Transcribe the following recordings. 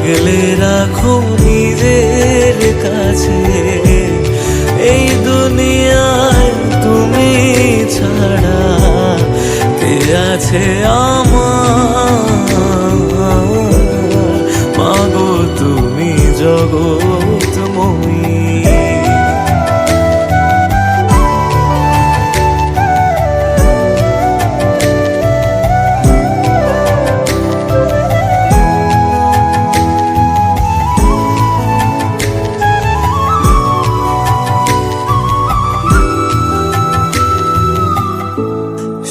আগলে রাখো নিজের কাছে, এই দুনিয়ায় তুমি ছাড়া কে আছে আমার? মাগো তুমি জগৎময়ী।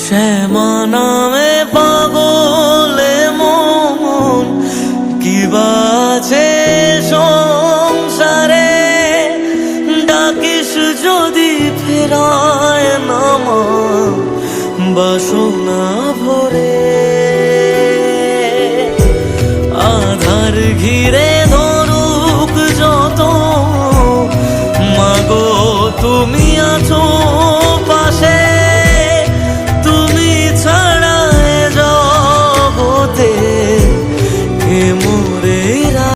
শ্যামা নামে পাগলে মন কি বাছে সংসারে, ডাকিস যদি ফেরায় নামা বাসনা ভরে। আধার ঘিরে ধরুক যত, মাগো তুমি আছো